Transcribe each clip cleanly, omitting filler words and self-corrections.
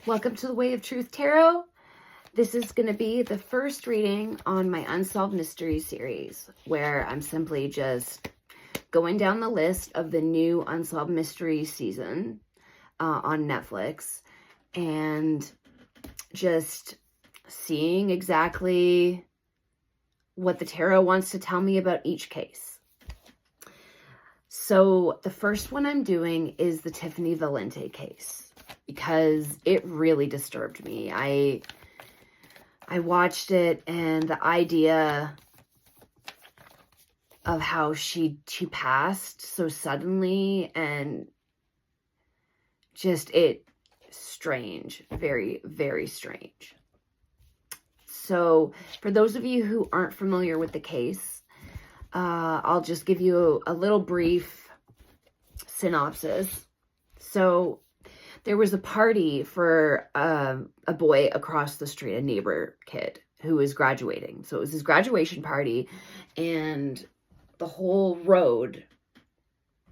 Welcome to the Way of Truth Tarot. This is going to be the first reading on my Unsolved Mystery Series, where I'm simply just going down the list of the new Unsolved Mystery season on Netflix and just seeing exactly what the tarot wants to tell me about each case. So the first one I'm doing is the Tiffany Valiante case, because it really disturbed me. I watched it, and the idea of how she passed so suddenly, and just strange, very, very strange. So for those of you who aren't familiar with the case, I'll just give you a little brief synopsis. So there was a party for a boy across the street, a neighbor kid who was graduating. So it was his graduation party, and the whole road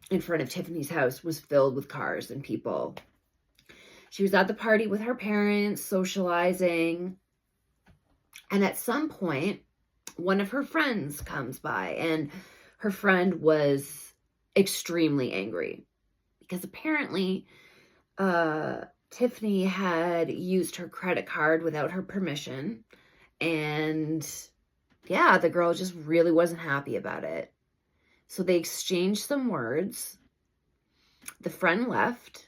in front of Tiffany's house was filled with cars and people. She was at the party with her parents, socializing, and at some point, one of her friends comes by, and her friend was extremely angry because apparently Tiffany had used her credit card without her permission, and yeah, the girl just really wasn't happy about it. So they exchanged some words. The friend left,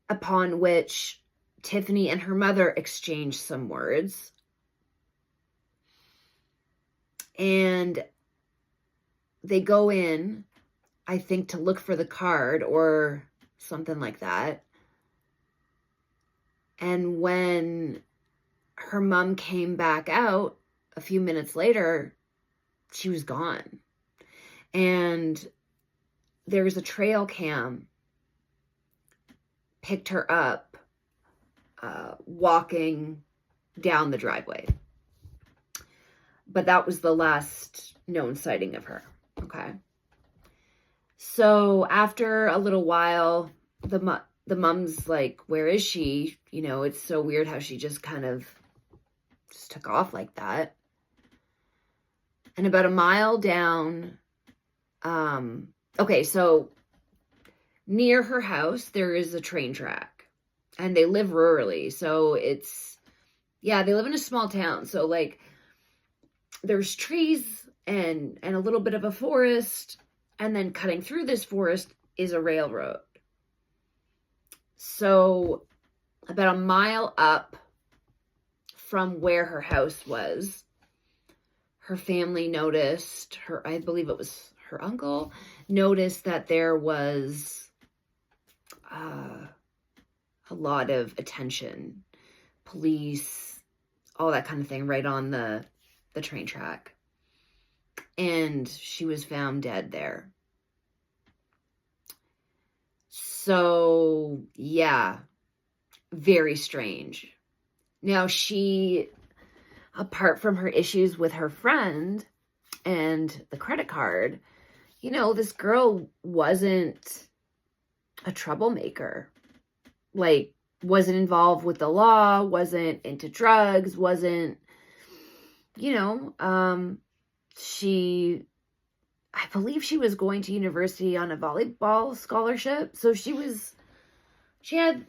upon which Tiffany and her mother exchanged some words. And they go in, I think, to look for the card or something like that. And when her mom came back out a few minutes later, she was gone. And there's a trail cam picked her up walking down the driveway. But that was the last known sighting of her. Okay. So after a little while, the mom's like, where is she? You know, it's so weird how she just kind of just took off like that. And about a mile down, okay, so near her house, there is a train track, and they live rurally. So they live in a small town. So like there's trees and a little bit of a forest, and then cutting through this forest is a railroad. So about a mile up from where her house was, her family noticed, I believe it was her uncle, noticed that there was a lot of attention, police, all that kind of thing, right on the train track. And she was found dead there. So, yeah, very strange. Now, she, apart from her issues with her friend and the credit card, you know, this girl wasn't a troublemaker. Like, wasn't involved with the law, wasn't into drugs, wasn't, you know, I believe she was going to university on a volleyball scholarship. So she had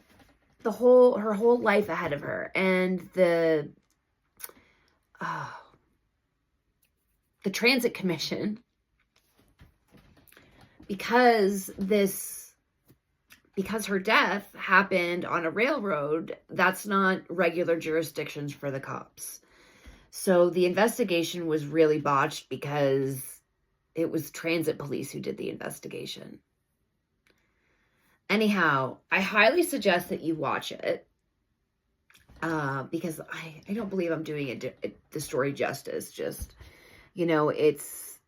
her whole life ahead of her. And the Transit Commission, because her death happened on a railroad, that's not regular jurisdictions for the cops. So the investigation was really botched because it was transit police who did the investigation. Anyhow, I highly suggest that you watch it because I don't believe I'm doing the story justice. Just, you know, it's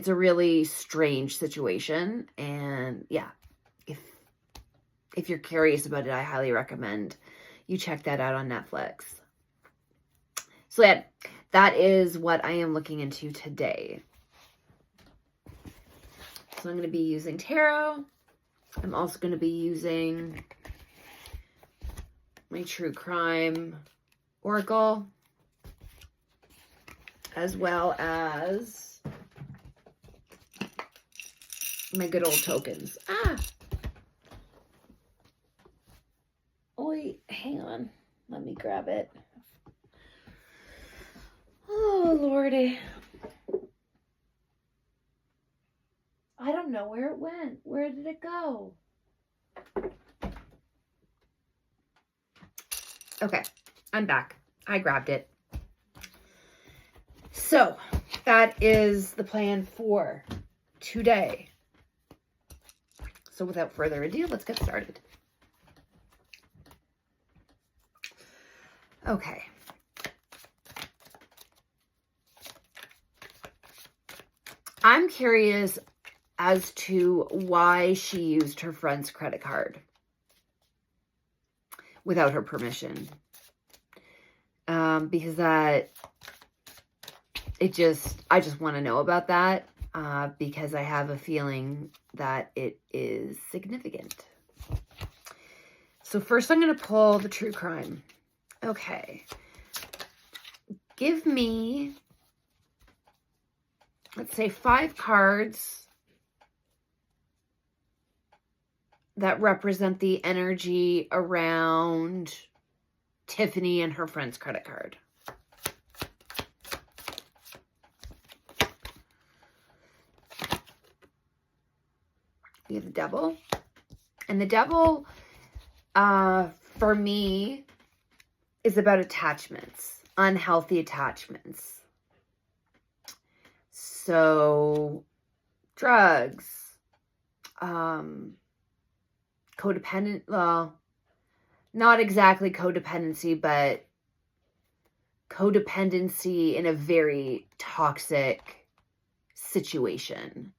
a really strange situation. And yeah, if you're curious about it, I highly recommend you check that out on Netflix. So yeah, that is what I am looking into today. So I'm going to be using tarot. I'm also going to be using my true crime oracle, as well as my good old tokens. Oi, hang on. Let me grab it. Oh, Lordy. I don't know where it went. Where did it go? Okay, I'm back. I grabbed it. So, that is the plan for today. So, without further ado, let's get started. Okay. I'm curious as to why she used her friend's credit card without her permission. Because I just want to know about that, because I have a feeling that it is significant. So first I'm going to pull the true crime. Okay. Give me, let's say, 5 cards that represent the energy around Tiffany and her friend's credit card. We have the devil. And the devil, for me, is about attachments, unhealthy attachments. So, drugs, codependent, well, not exactly codependency, but codependency in a very toxic situation.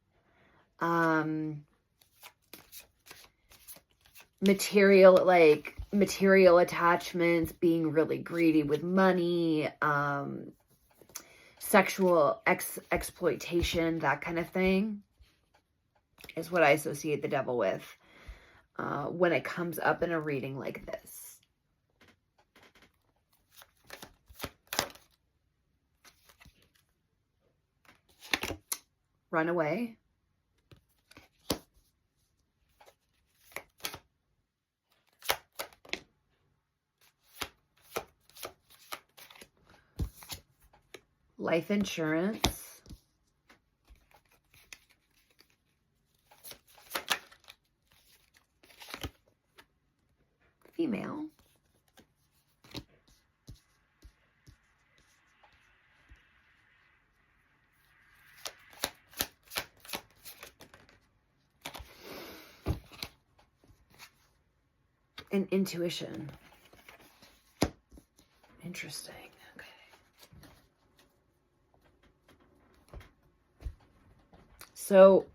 Material attachments, being really greedy with money, sexual exploitation, that kind of thing is what I associate the devil with when it comes up in a reading like this. Runaway. Life insurance. Female. And intuition. Interesting. Okay. So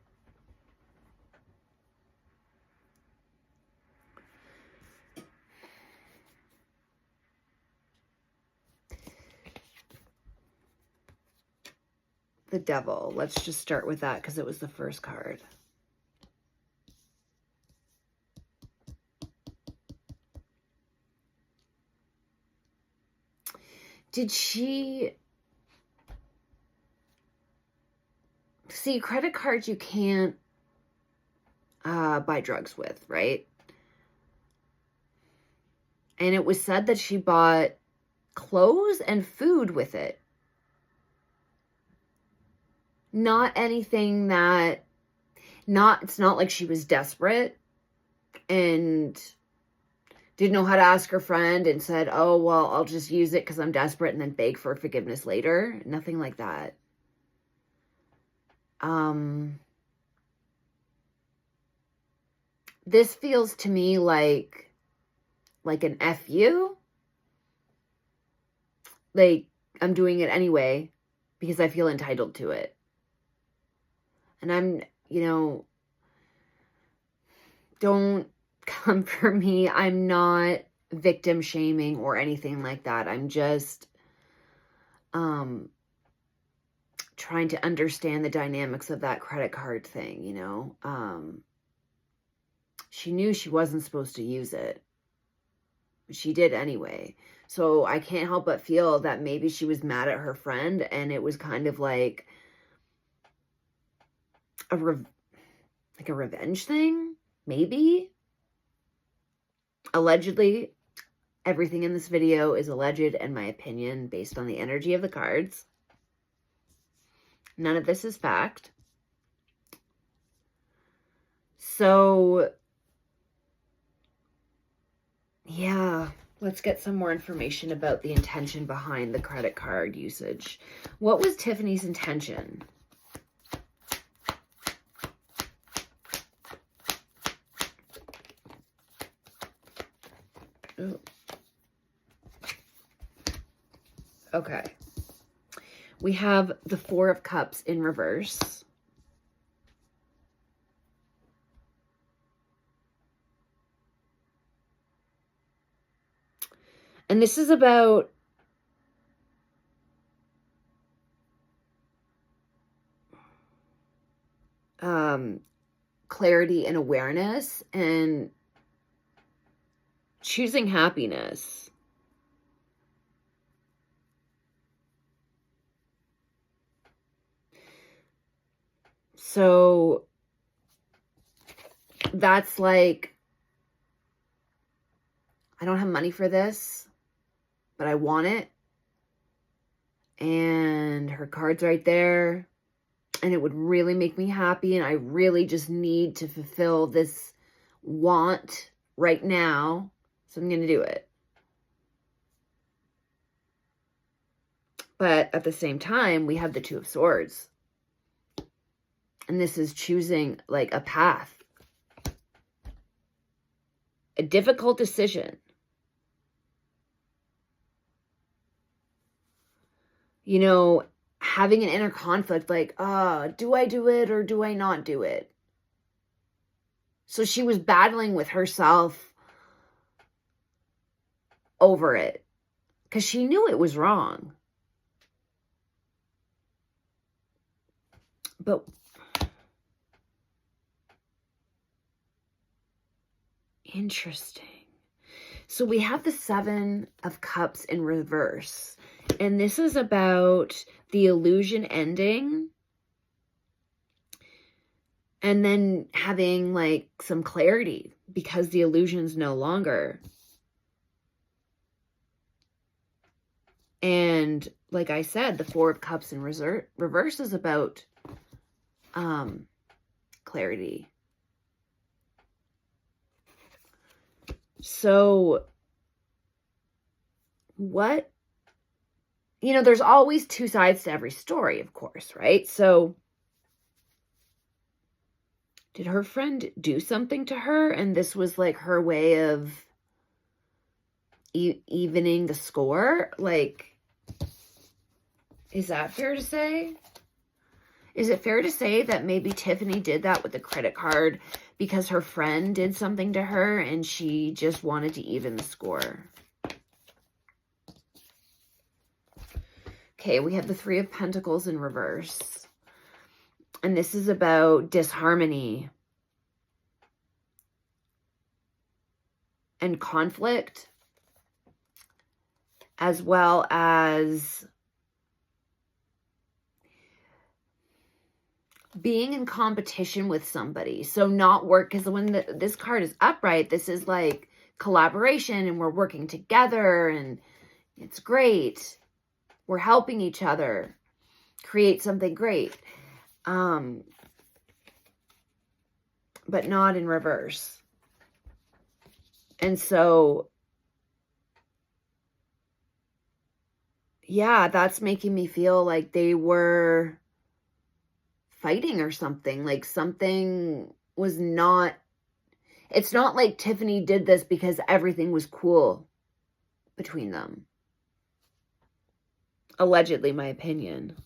the devil. Let's just start with that because it was the first card. Did she... See, credit cards you can't buy drugs with, right? And it was said that she bought clothes and food with it. Not anything that... It's not like she was desperate and didn't know how to ask her friend and said, oh, well, I'll just use it because I'm desperate and then beg for forgiveness later. Nothing like that. This feels to me like an F you. Like, I'm doing it anyway because I feel entitled to it. And I'm, don't come for me. I'm not victim shaming or anything like that. I'm just trying to understand the dynamics of that credit card thing, She knew she wasn't supposed to use it. She did anyway. So I can't help but feel that maybe she was mad at her friend, and it was kind of like a revenge thing, maybe. Allegedly, everything in this video is alleged and my opinion based on the energy of the cards. None of this is fact. So, yeah, let's get some more information about the intention behind the credit card usage. What was Tiffany's intention? Ooh. Okay. We have the Four of Cups in reverse. And this is about clarity and awareness and choosing happiness. So that's like, I don't have money for this, but I want it. And her card's right there. And it would really make me happy. And I really just need to fulfill this want right now. So I'm going to do it. But at the same time, we have the Two of Swords. And this is choosing like a path. A difficult decision. You know, having an inner conflict like, do I do it or do I not do it? So she was battling with herself over it because she knew it was wrong. But interesting. So we have the Seven of Cups in reverse. And this is about the illusion ending. And then having like some clarity because the illusion's no longer. And like I said, the Four of Cups in reverse is about clarity. So what, you know, there's always two sides to every story, of course, right? So did her friend do something to her? And this was like her way of evening the score? Like, is that fair to say? Is it fair to say that maybe Tiffany did that with the credit card because her friend did something to her and she just wanted to even the score? Okay, we have the Three of Pentacles in reverse. And this is about disharmony and conflict, as well as being in competition with somebody. So not work, because when this card is upright, this is like collaboration and we're working together and it's great. We're helping each other create something great. But not in reverse. And so, yeah, that's making me feel like they were fighting or something. Like something was not, it's not like Tiffany did this because everything was cool between them. Allegedly, my opinion.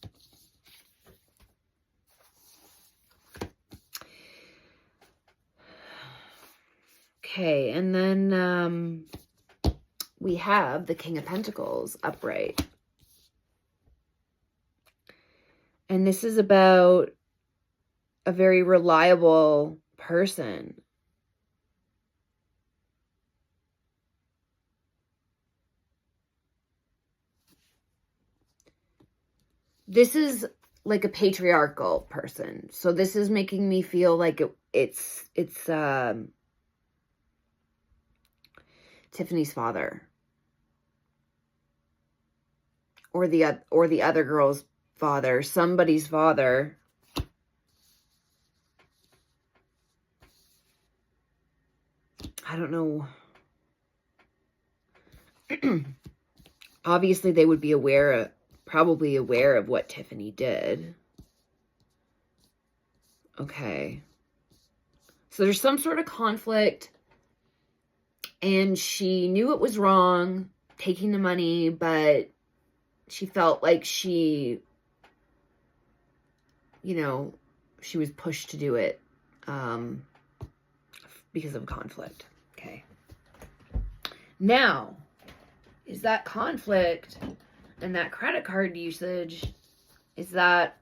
Okay, and then we have the King of Pentacles upright. And this is about a very reliable person. this is like a patriarchal person. So this is making me feel like it's Tiffany's father. Or the other girl's father. Somebody's father. I don't know. Obviously, they would be probably aware of what Tiffany did. Okay. So there's some sort of conflict, and she knew it was wrong, taking the money, but she felt like she was pushed to do it because of conflict. Okay. Now, is that conflict and that credit card usage, does that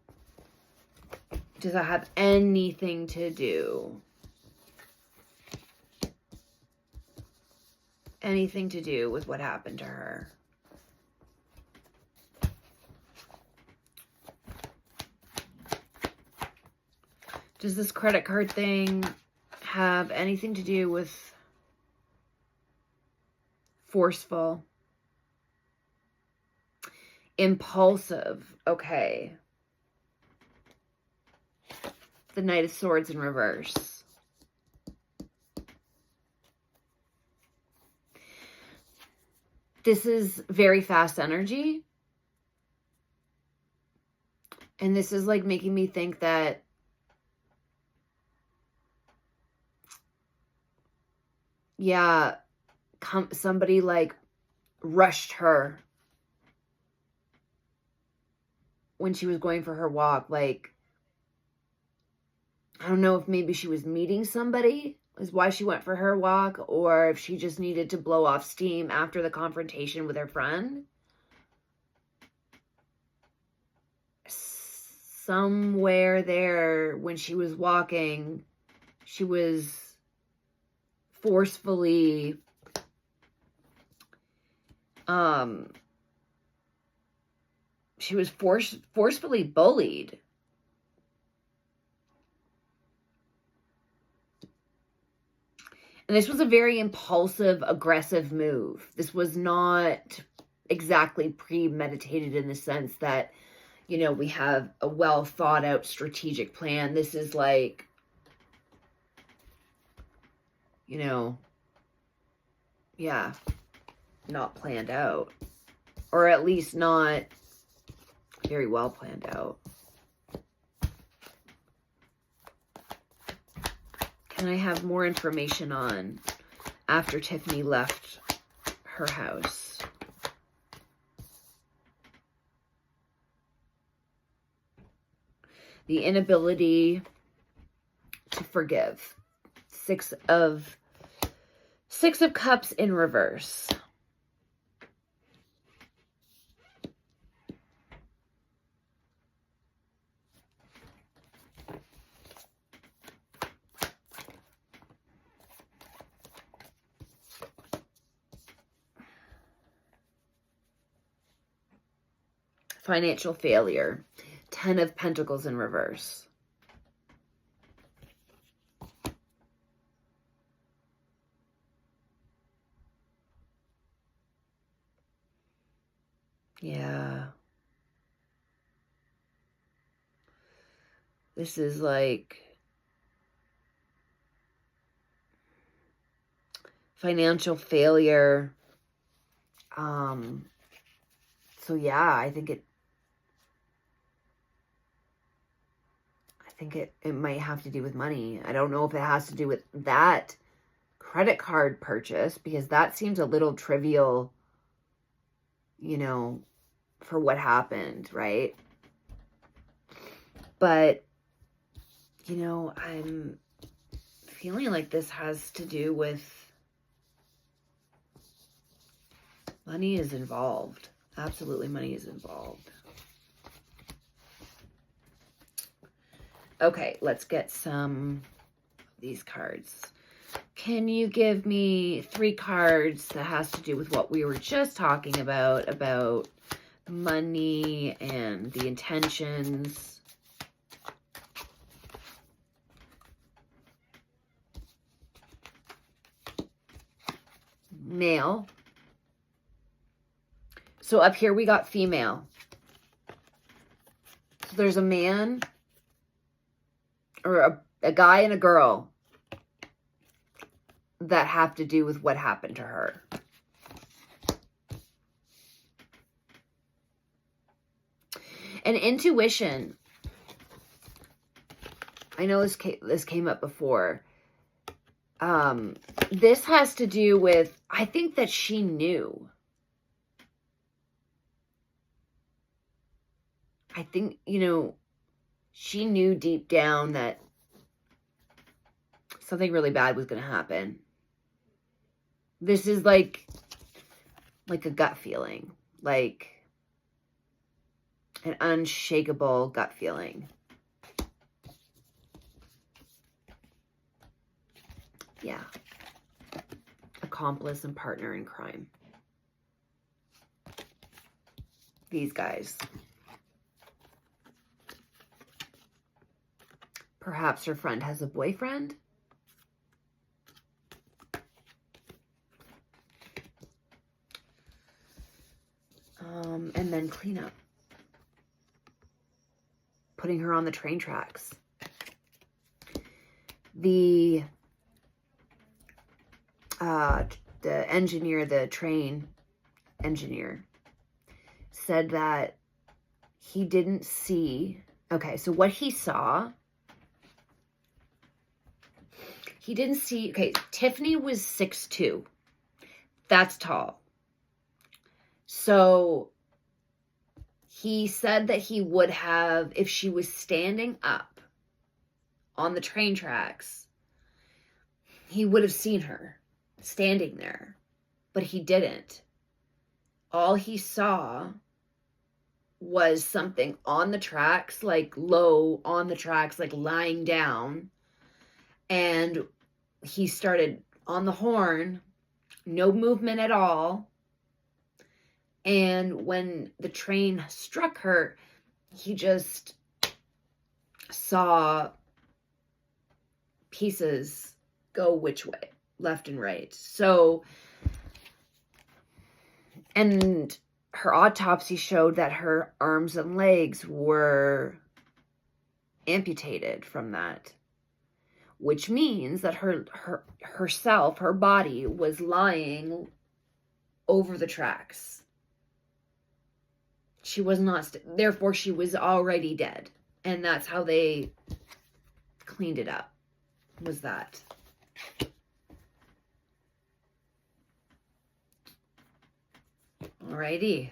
have anything to do with what happened to her? Does this credit card thing have anything to do with forceful, impulsive? Okay. The Knight of Swords in reverse. This is very fast energy. And this is like making me think that somebody like rushed her when she was going for her walk. Like, I don't know if maybe she was meeting somebody, is why she went for her walk, or if she just needed to blow off steam after the confrontation with her friend. Somewhere there, when she was walking, she was forcefully forcefully bullied. And this was a very impulsive, aggressive move. This was not exactly premeditated in the sense that, we have a well thought out strategic plan. This is like, not planned out. Or at least not very well planned out. Can I have more information on after Tiffany left her house? The inability to forgive. Six of Cups in reverse. Financial failure. 10 of Pentacles in reverse. Yeah. This is like financial failure. So yeah, I think it might have to do with money. I don't know if it has to do with that credit card purchase, because that seems a little trivial, for what happened, right? But, I'm feeling like this has to do with money is involved. Absolutely, money is involved. Okay, let's get some of these cards. Can you give me 3 cards that has to do with what we were just talking about money and the intentions. Male. So up here we got female. So there's a man or a guy and a girl that have to do with what happened to her. And intuition. I know this came up before. This has to do with, I think that she knew. I think, she knew deep down that something really bad was going to happen. This is like a gut feeling, like an unshakable gut feeling. Yeah. Accomplice and partner in crime. These guys. Perhaps her friend has a boyfriend. And then clean up. Putting her on the train tracks. The engineer, the train engineer, said that he didn't see. Okay, so what he saw, he didn't see. Okay, Tiffany was 6'2". That's tall. So he said that he would have, if she was standing up on the train tracks, he would have seen her standing there, but he didn't. All he saw was something on the tracks, like low on the tracks, like lying down. And he started on the horn, no movement at all. And when the train struck her, he just saw pieces go which way, left and right. So, and her autopsy showed that her arms and legs were amputated from that, which means that her body was lying over the tracks. She was not, therefore she was already dead. And that's how they cleaned it up, was that. Alrighty.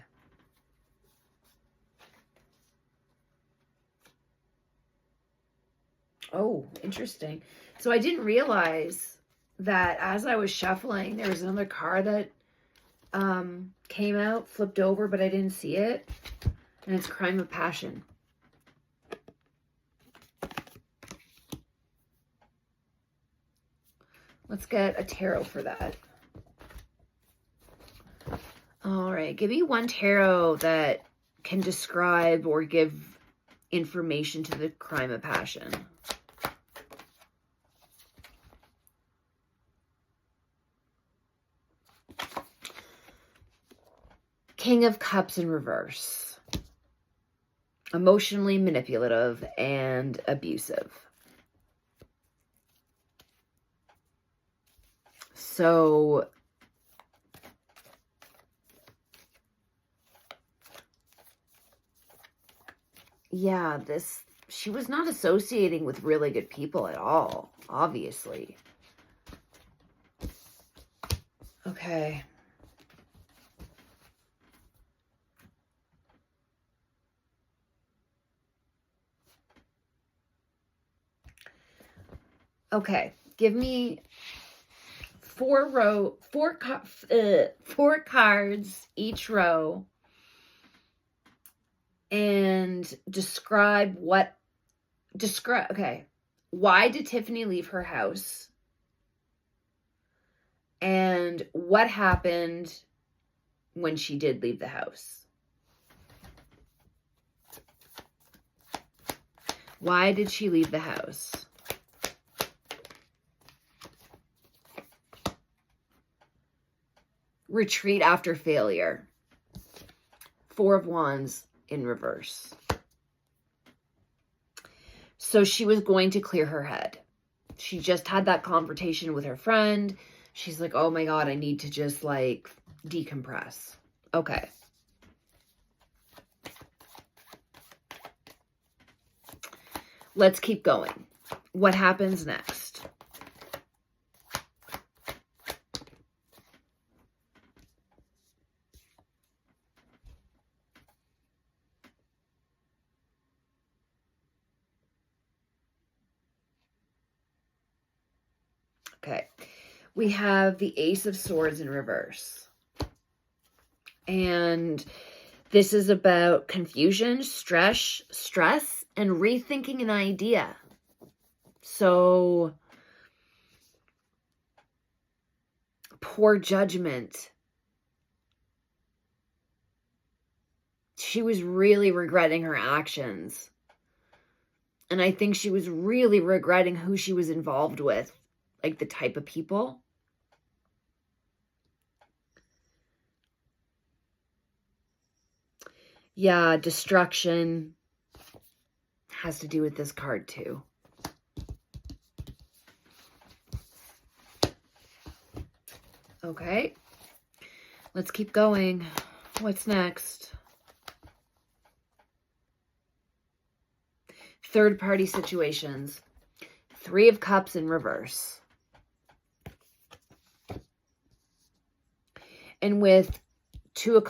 Oh, interesting. So I didn't realize that as I was shuffling, there was another card that came out, flipped over, but I didn't see it. And it's Crime of Passion. Let's get a tarot for that. All right, give me one tarot that can describe or give information to the Crime of Passion. King of Cups in reverse. Emotionally manipulative and abusive. So, yeah, she was not associating with really good people at all, obviously. Okay. Okay, give me four cards each row, and describe okay, why did Tiffany leave her house? And what happened when she did leave the house? Why did she leave the house? Retreat after failure. Four of Wands in reverse. So she was going to clear her head. She just had that confrontation with her friend. She's like, oh my God, I need to just like decompress. Okay. Let's keep going. What happens next? Okay. We have the Ace of Swords in reverse. And this is about confusion, stress, and rethinking an idea. So, poor judgment. She was really regretting her actions. And I think she was really regretting who she was involved with, like the type of people. Yeah, destruction has to do with this card too. Okay, let's keep going. What's next? Third party situations. Three of Cups in reverse. And with two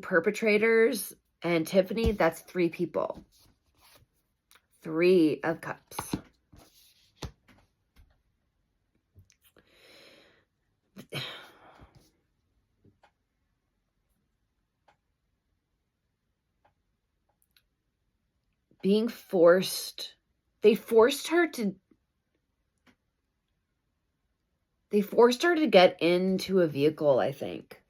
perpetrators and Tiffany, that's three people. Three of Cups. Being forced. They forced her to get into a vehicle, I think.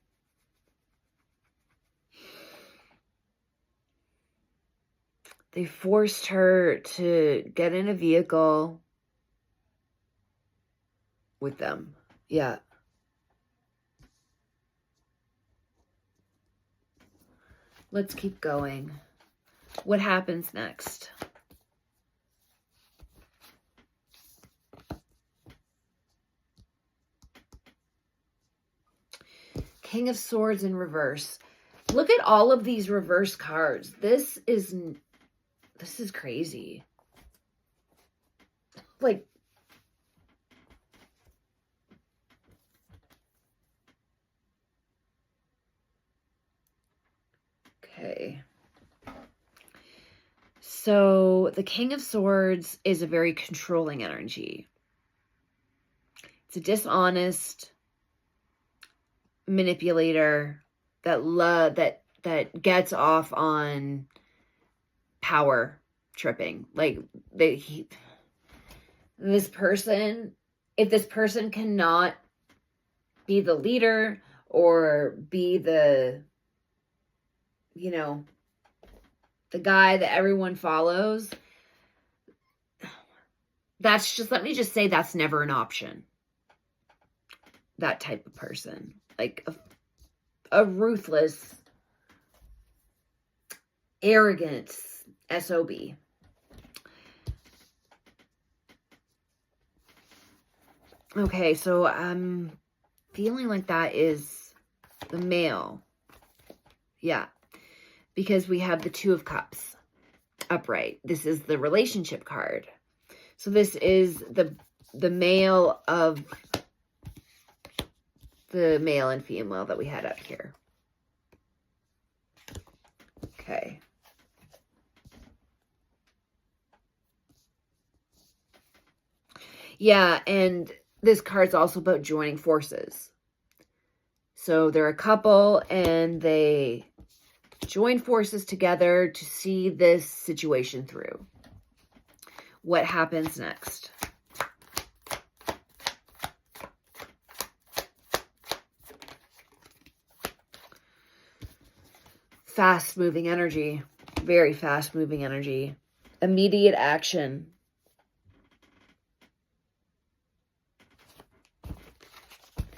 They forced her to get in a vehicle with them. Yeah. Let's keep going. What happens next? King of Swords in reverse. Look at all of these reverse cards. This is crazy. Like, okay. So the King of Swords is a very controlling energy. It's a dishonest manipulator that gets off on power tripping. Like if this person cannot be the leader or be the the guy that everyone follows, let me just say that's never an option. That type of person. Like a ruthless, arrogant SOB. Okay, so I'm feeling like that is the male. Yeah, because we have the Two of Cups upright. This is the relationship card. So this is the male of the male and female that we had up here. Okay. Yeah, and this card's also about joining forces. So they're a couple and they join forces together to see this situation through. What happens next? Fast-moving energy. Very fast-moving energy. immediate action.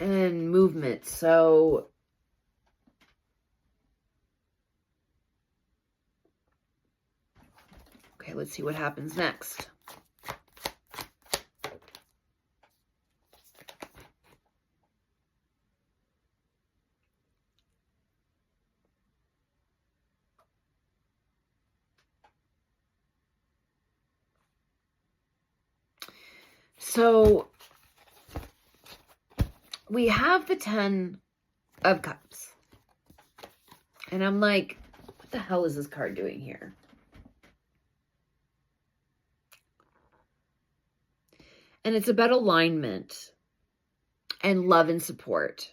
And movement. So okay, let's see what happens next. So we have the 10 of Cups. And I'm like, what the hell is this card doing here? And it's about alignment and love and support.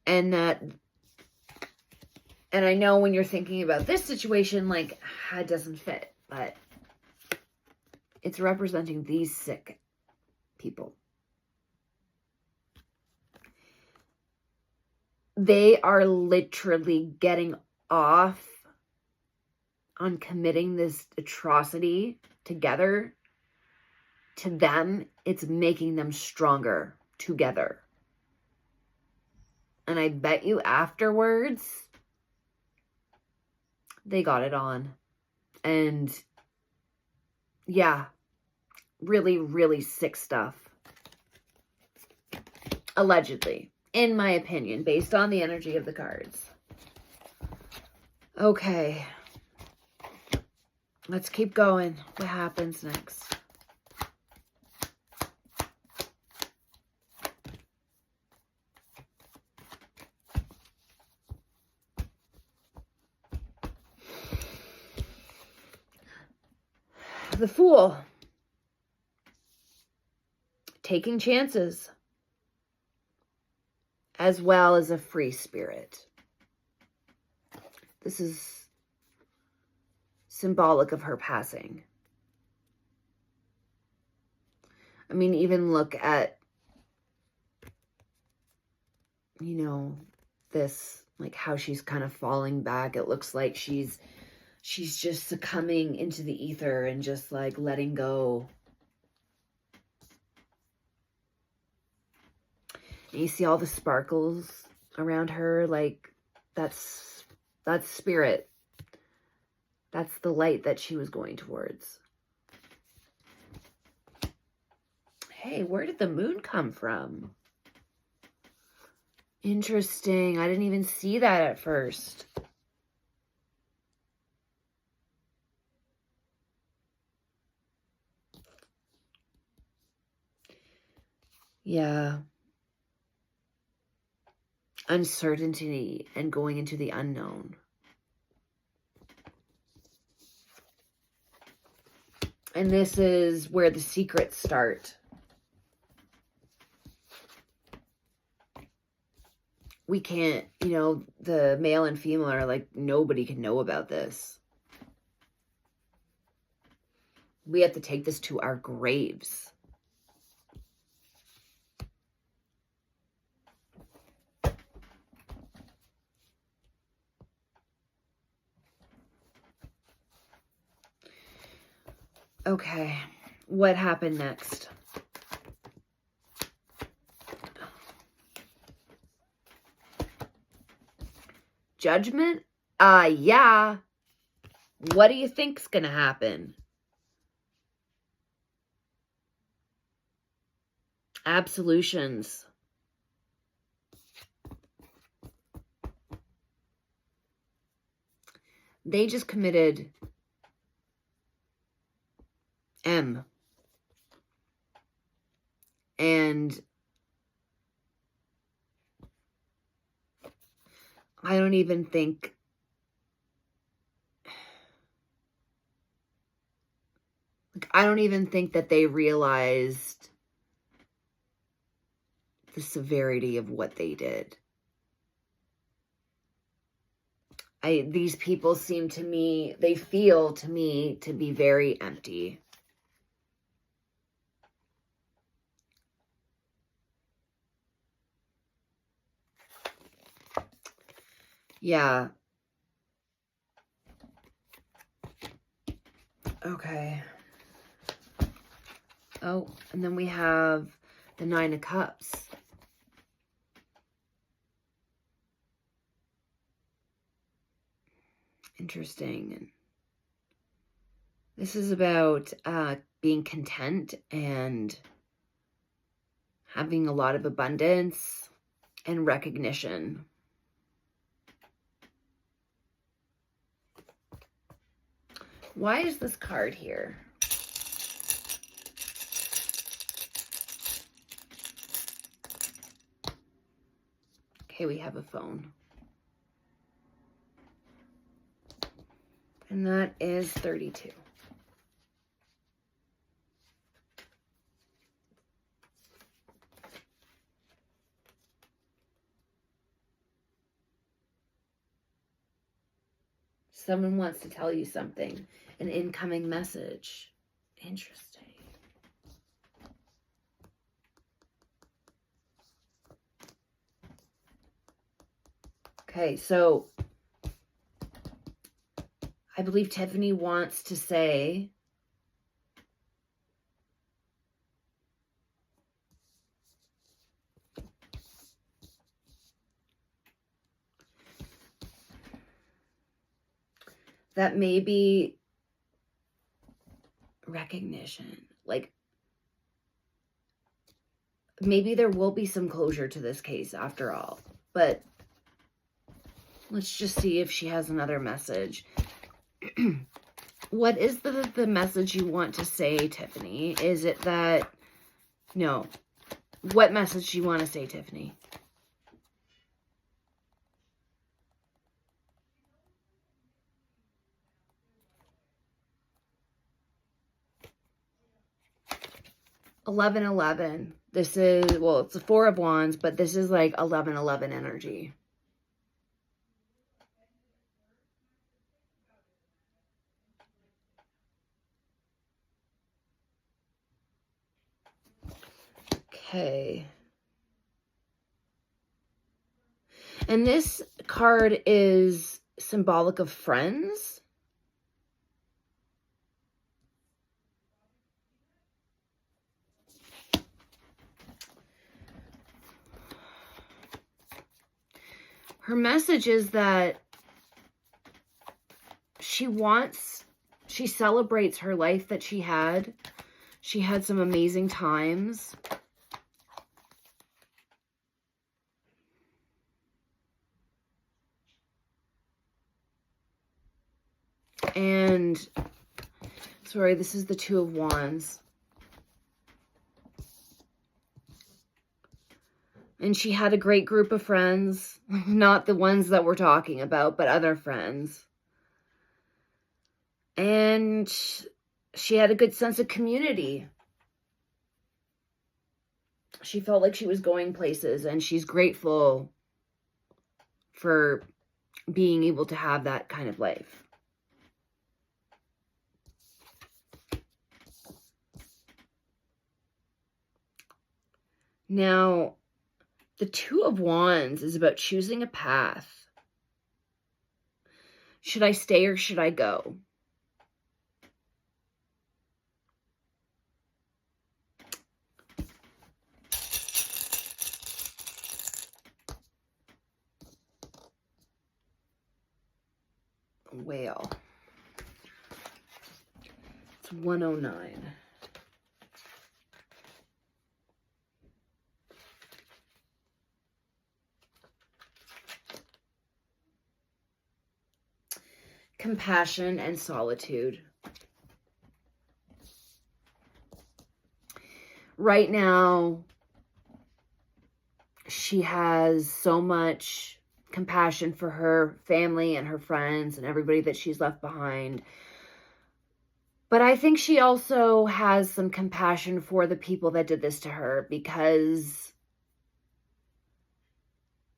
And I know when you're thinking about this situation, like, it doesn't fit, but it's representing these sick people. They are literally getting off on committing this atrocity together. To them, it's making them stronger together. And I bet you afterwards, they got it on. And yeah, really, really sick stuff. Allegedly, in my opinion, based on the energy of the cards. Okay. Let's keep going. What happens next? The Fool. Taking chances. As well as a free spirit. This is symbolic of her passing. I mean, even look at, you know, this, like how she's kind of falling back. It looks like she's just succumbing into the ether and just like letting go. And you see all the sparkles around her, like that's spirit. That's the light that she was going towards. Hey, where did the moon come from? Interesting. I didn't even see that at first. Yeah. Uncertainty and going into the unknown. And this is where the secrets start. We can't, you know, the male and female are like, nobody can know about this. We have to take this to our graves. Okay, what happened next? Judgment? Yeah. What do you think's gonna happen? Absolutions. They just committed M. And I don't even think that they realized the severity of what they did. These people seem to me, they feel to me to be very empty. Yeah. Okay. Oh, and then we have the Nine of Cups. Interesting. This is about being content and having a lot of abundance and recognition. Why is this card here? Okay, we have a phone. And that is 32. Someone wants to tell you something. An incoming message. Interesting. Okay, so I believe Tiffany wants to say that maybe recognition, like maybe there will be some closure to this case after all, but let's just see if she has another message. What is the message you want to say, Tiffany? Is it that, no, what message do you want to say, Tiffany? $11-11. This is, well, it's the Four of Wands, but this is like 11-11 energy. Okay. And this card is symbolic of friends. Her message is that she celebrates her life that she had. She had some amazing times. And, sorry, this is the Two of Wands. And she had a great group of friends. Not the ones that we're talking about, but other friends. And she had a good sense of community. She felt like she was going places, and she's grateful for being able to have that kind of life. Now, the Two of Wands is about choosing a path. Should I stay or should I go? Whale. It's 109. Compassion and solitude. Right now, she has so much compassion for her family and her friends and everybody that she's left behind. But I think she also has some compassion for the people that did this to her, because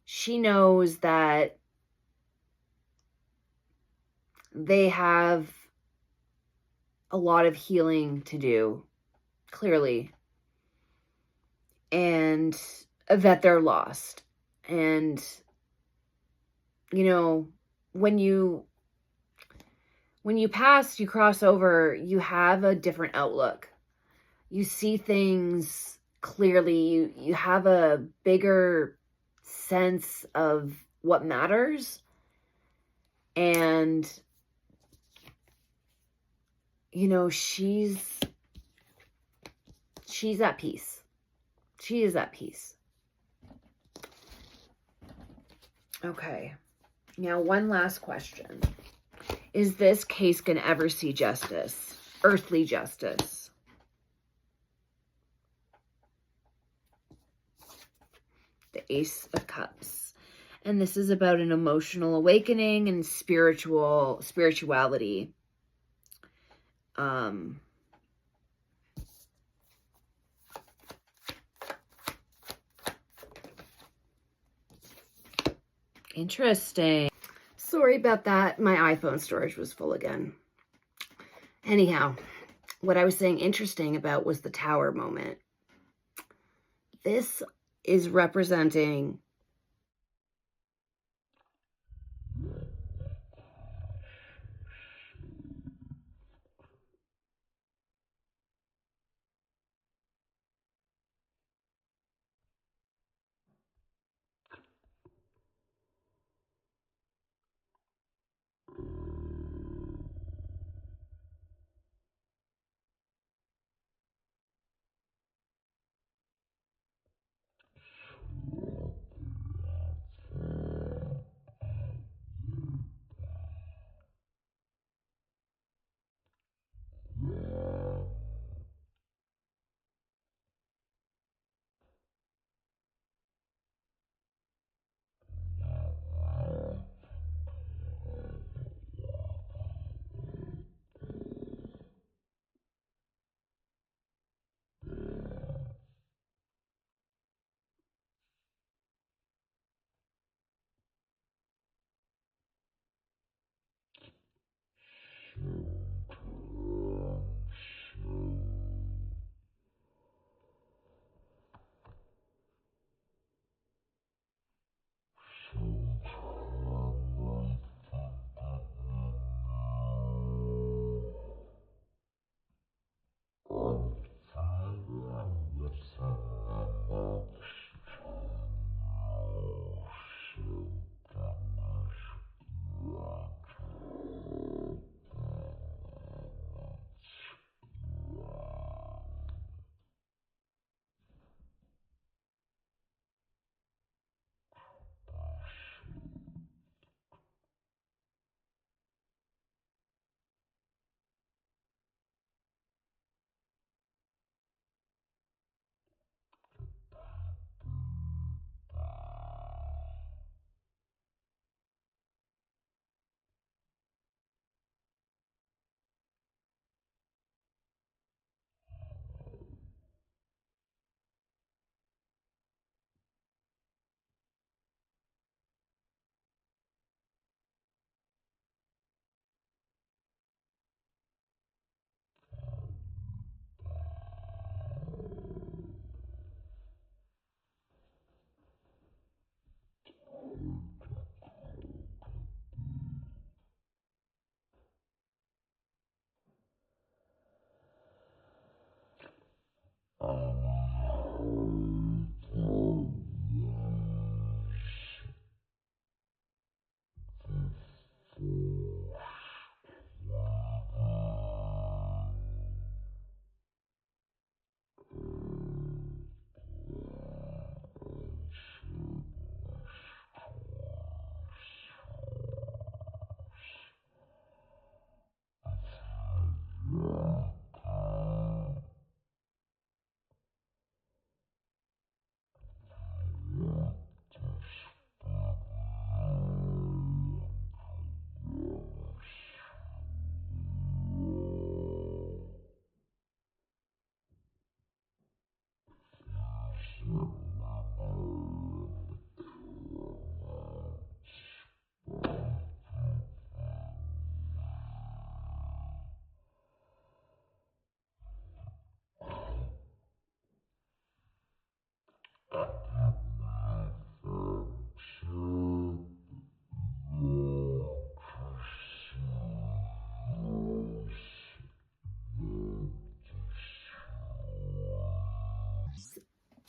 she knows that they have a lot of healing to do, clearly, and that they're lost. And, you know, when you when you pass, you cross over, you have a different outlook. You see things clearly. You have a bigger sense of what matters. And, you know, she's at peace. She is at peace. Okay. Now, one last question. Is this case going to ever see justice? Earthly justice? The Ace of Cups. And this is about an emotional awakening and spirituality. Interesting. Sorry about that. My iPhone storage was full again. Anyhow, what I was saying interesting about was the tower moment. This is representing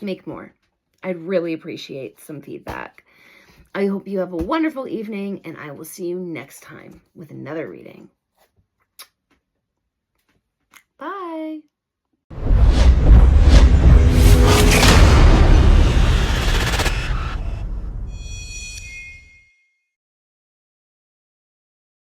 make more. I'd really appreciate some feedback. I hope you have a wonderful evening, and I will see you next time with another reading.